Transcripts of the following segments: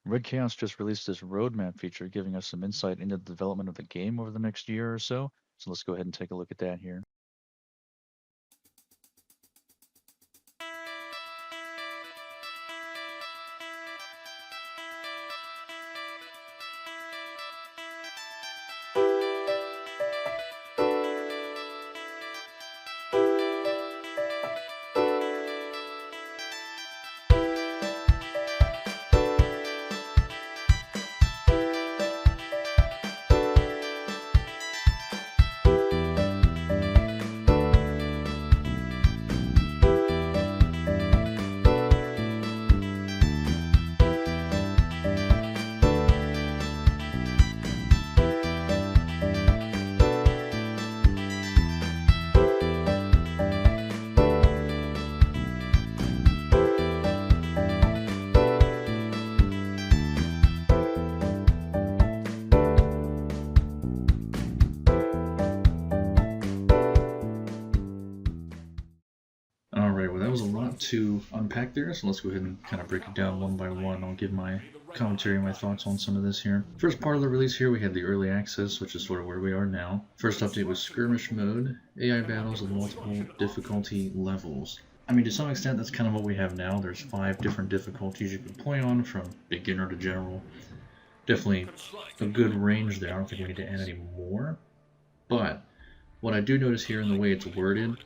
Red Chaos just released this roadmap feature giving us some insight into the development of the game over the next year or so. So let's go ahead and take a look at that here. Alright, well, that was a lot to unpack there, so let's go ahead and kind of break it down one by one. I'll give my commentary and my thoughts on some of this here. First part of the release here, we had the early access, which is sort of where we are now. First update was skirmish mode, AI battles with multiple difficulty levels. I mean, to some extent, that's kind of what we have now. There's 5 different difficulties you can play on, from beginner to general. Definitely a good range there. I don't think we need to add any more. But what I do notice here in the way it's worded,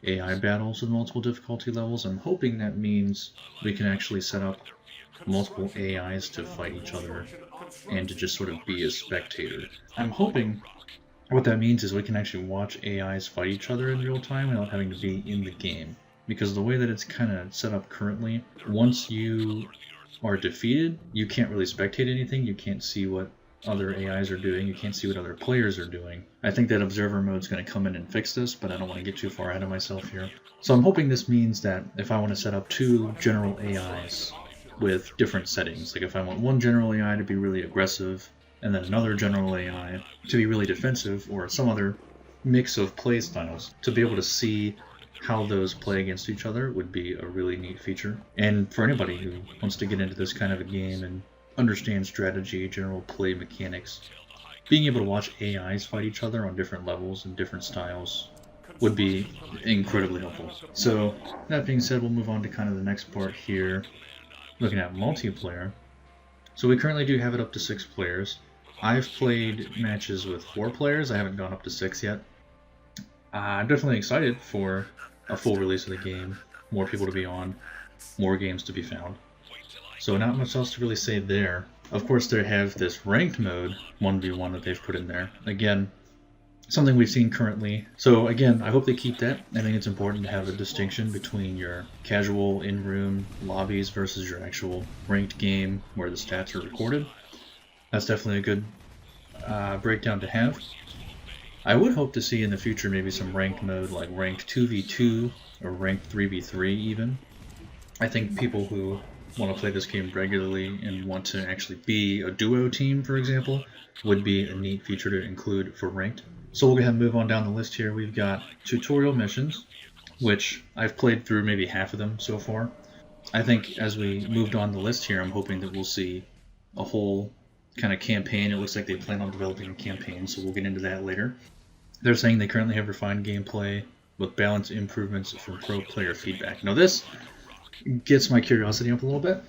AI battles with multiple difficulty levels, I'm hoping that means we can actually set up multiple AIs to fight each other and to just sort of be a spectator. I'm hoping what that means is we can actually watch AIs fight each other in real time without having to be in the game. Because the way that it's kind of set up currently, once you are defeated, you can't really spectate anything, you can't see what other AIs are doing, you can't see what other players are doing. I think that observer mode is going to come in and fix this, but I don't want to get too far ahead of myself here. So I'm hoping this means that if I want to set up 2 general AIs with different settings, like if I want one general AI to be really aggressive, and then another general AI to be really defensive, or some other mix of play styles, to be able to see how those play against each other would be a really neat feature. And for anybody who wants to get into this kind of a game and understand strategy, general play mechanics, being able to watch AIs fight each other on different levels and different styles would be incredibly helpful. So that being said, we'll move on to kind of the next part here, looking at multiplayer. So we currently do have it up to 6 players. I've played matches with 4 players, I haven't gone up to 6 yet. I'm definitely excited for a full release of the game, more people to be on, more games to be found. So not much else to really say there. Of course, they have this ranked mode, 1v1, that they've put in there. Again, something we've seen currently. So again, I hope they keep that. I think it's important to have a distinction between your casual in-room lobbies versus your actual ranked game where the stats are recorded. That's definitely a good breakdown to have. I would hope to see in the future maybe some ranked mode like ranked 2v2 or ranked 3v3 even. I think people who want to play this game regularly and want to actually be a duo team, for example, would be a neat feature to include for ranked. So we'll go ahead and move on down the list here. We've got tutorial missions, which I've played through maybe half of them so far. I think as we moved on the list here, I'm hoping that we'll see a whole kind of campaign. It looks like they plan on developing a campaign, so we'll get into that later. They're saying they currently have refined gameplay with balanced improvements from pro player feedback. Now this gets my curiosity up a little bit.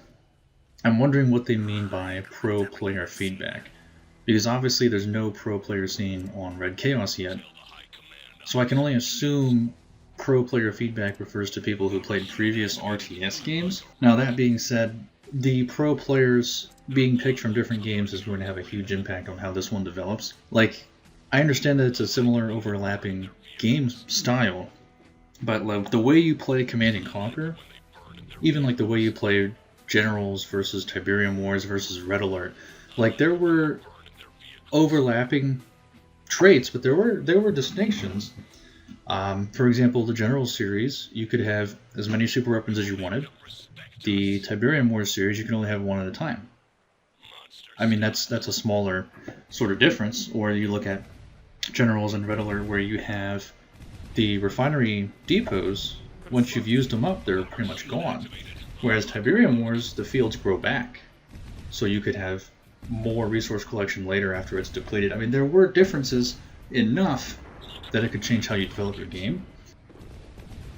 I'm wondering what they mean by pro player feedback, because obviously there's no pro player scene on Red Chaos yet, so I can only assume pro player feedback refers to people who played previous RTS games. Now that being said, the pro players being picked from different games is going to have a huge impact on how this one develops. Like, I understand that it's a similar overlapping game style, but like the way you play Command & Conquer, even like the way you play Generals versus Tiberium Wars versus Red Alert, like there were overlapping traits, but there were distinctions. For example, the Generals series, you could have as many super weapons as you wanted. The Tiberium Wars series, you can only have one at a time. I mean, that's a smaller sort of difference. Or you look at Generals and Red Alert, where you have the refinery depots. Once you've used them up, they're pretty much gone. Whereas Tiberium Wars, the fields grow back. so you could have more resource collection later after it's depleted. I mean, there were differences enough that it could change how you develop your game.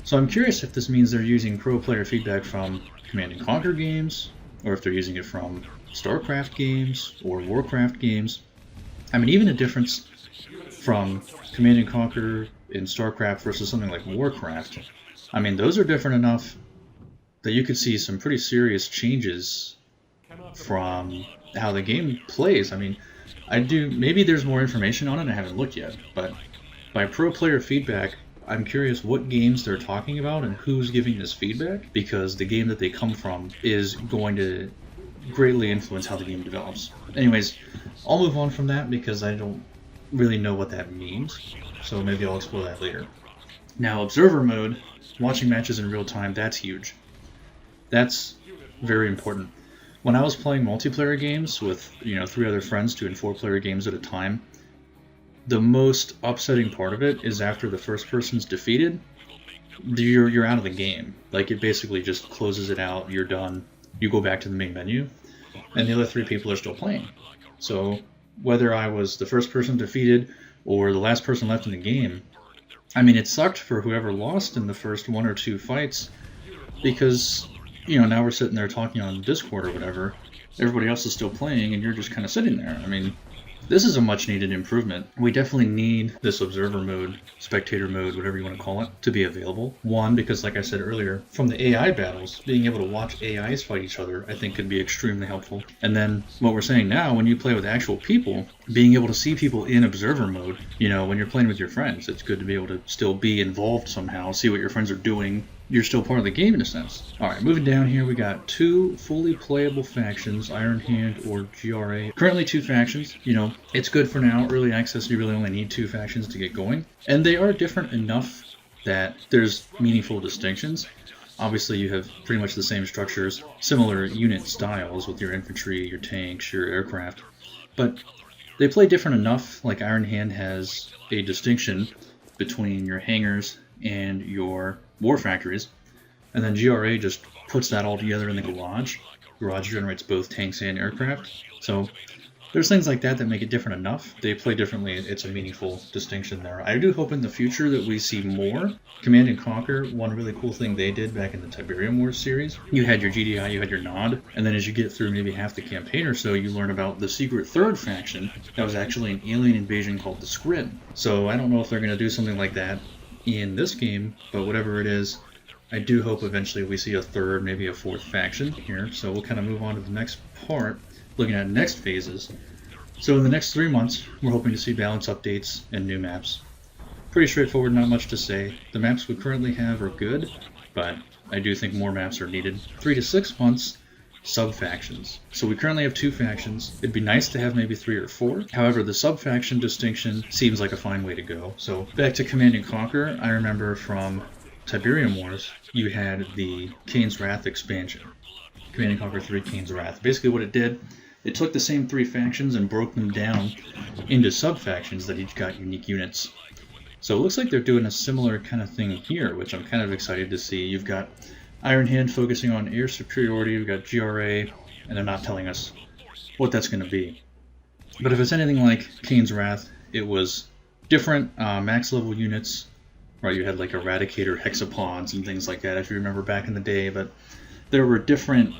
So I'm curious if this means they're using pro player feedback from Command & Conquer games, or if they're using it from StarCraft games or Warcraft games. I mean, even a difference from Command & Conquer in StarCraft versus something like Warcraft. I mean, those are different enough that you could see some pretty serious changes from how the game plays. I mean, maybe there's more information on it, I haven't looked yet, but by pro player feedback, I'm curious what games they're talking about and who's giving this feedback, because the game that they come from is going to greatly influence how the game develops. Anyways, I'll move on from that because I don't really know what that means, so maybe I'll explore that later. Now, observer mode, watching matches in real time, that's huge. That's very important. When I was playing multiplayer games with 3 other friends doing 4-player games at a time, the most upsetting part of it is after the first person's defeated, you're out of the game. Like, it basically just closes it out, you're done, you go back to the main menu, and the other 3 people are still playing. So whether I was the first person defeated or the last person left in the game, I mean, it sucked for whoever lost in the first 1 or 2 fights, because now we're sitting there talking on Discord or whatever, everybody else is still playing and you're just kind of sitting there. I mean, this is a much needed improvement. We definitely need this observer mode, spectator mode, whatever you want to call it, to be available. One, because like I said earlier, from the AI battles, being able to watch AIs fight each other, I think could be extremely helpful. And then what we're saying now, when you play with actual people, being able to see people in observer mode, when you're playing with your friends, it's good to be able to still be involved somehow, see what your friends are doing. You're still part of the game in a sense. Alright, moving down here, we got 2 fully playable factions, Iron Hand or GRA. Currently 2 factions. It's good for now. Early access, you really only need 2 factions to get going. And they are different enough that there's meaningful distinctions. Obviously, you have pretty much the same structures, similar unit styles with your infantry, your tanks, your aircraft. But they play different enough, like Iron Hand has a distinction between your hangars and your war factories, and then GRA just puts that all together in the garage. Garage generates both tanks and aircraft. So there's things like that that make it different enough. They play differently. It's a meaningful distinction there. I do hope in the future that we see more. Command & Conquer, one really cool thing they did back in the Tiberium Wars series, you had your GDI, you had your nod, and then as you get through maybe half the campaign or so, you learn about the secret 3rd faction that was actually an alien invasion called the Squid. So I don't know if they're going to do something like that in this game, but whatever it is, I do hope eventually we see a 3rd, maybe a 4th faction here. So we'll kind of move on to the next part, looking at next phases. So in the next 3 months, we're hoping to see balance updates and new maps. Pretty straightforward, not much to say. The maps we currently have are good, but I do think more maps are needed. 3 to 6 months, sub-factions. So we currently have 2 factions. It'd be nice to have maybe 3 or 4. However, the sub-faction distinction seems like a fine way to go. So back to Command & Conquer, I remember from Tiberium Wars, you had the Kane's Wrath expansion. Command & Conquer 3 Kane's Wrath. Basically what it did, it took the same 3 factions and broke them down into sub-factions that each got unique units. So it looks like they're doing a similar kind of thing here, which I'm kind of excited to see. You've got Iron Hand focusing on air superiority, we've got GRA, and they're not telling us what that's going to be. But if it's anything like Kane's Wrath, it was different max level units, right? You had like Eradicator hexapods and things like that, if you remember back in the day, but there were different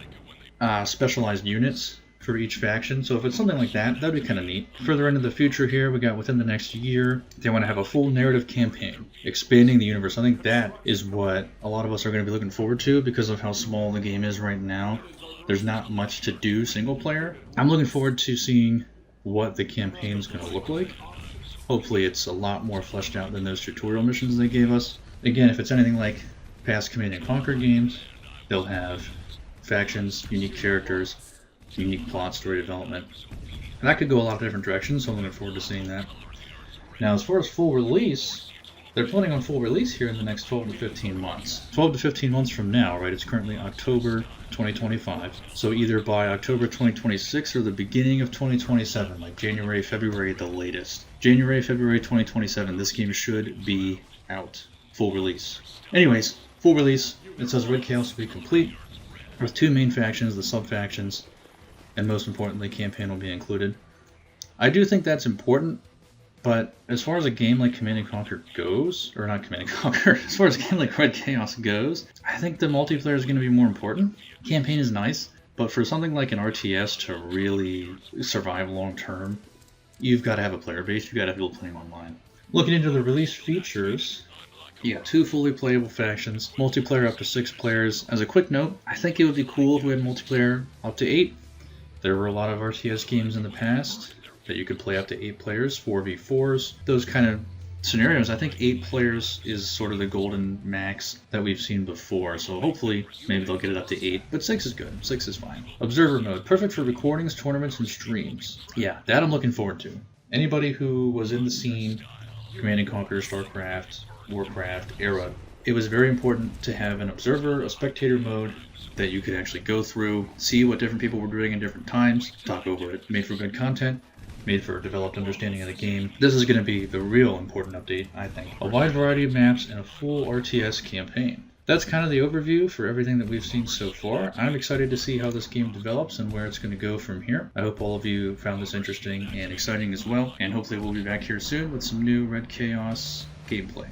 specialized units for each faction, so if it's something like that, that'd be kind of neat. Further into the future here, we got within the next year, they want to have a full narrative campaign, expanding the universe. I think that is what a lot of us are going to be looking forward to because of how small the game is right now. There's not much to do single player. I'm looking forward to seeing what the campaign's going to look like. Hopefully it's a lot more fleshed out than those tutorial missions they gave us. Again, if it's anything like past Command & Conquer games, they'll have factions, unique characters, unique plot, story development. And that could go a lot of different directions, so I'm looking forward to seeing that. Now, as far as full release, they're planning on full release here in the next 12 to 15 months. 12 to 15 months from now, right? It's currently October 2025. So either by October 2026 or the beginning of 2027, like January, February at the latest. January, February 2027, this game should be out. Full release. Anyways, full release. It says Red Chaos will be complete with 2 main factions, the sub-factions. and most importantly, campaign will be included. I do think that's important, but as far as a game like Command & Conquer goes, or not Command & Conquer, as far as a game like Red Chaos goes, I think the multiplayer is going to be more important. Campaign is nice, but for something like an RTS to really survive long term, you've got to have a player base, you've got to have people playing online. Looking into the release features, you got 2 fully playable factions, multiplayer up to 6 players. As a quick note, I think it would be cool if we had multiplayer up to 8. There were a lot of RTS games in the past that you could play up to 8 players, 4v4s, those kind of scenarios. I think 8 players is sort of the golden max that we've seen before, so hopefully maybe they'll get it up to 8, but 6 is good. 6 is fine. Observer mode, perfect for recordings, tournaments, and streams. Yeah, that I'm looking forward to. Anybody who was in the scene, Command & Conquer, StarCraft, Warcraft era, it was very important to have an observer, a spectator mode that you could actually go through, see what different people were doing in different times, talk over it. Made for good content, made for a developed understanding of the game. This is going to be the real important update, I think. A wide variety of maps and a full RTS campaign. That's kind of the overview for everything that we've seen so far. I'm excited to see how this game develops and where it's going to go from here. I hope all of you found this interesting and exciting as well, and hopefully we'll be back here soon with some new Red Chaos gameplay.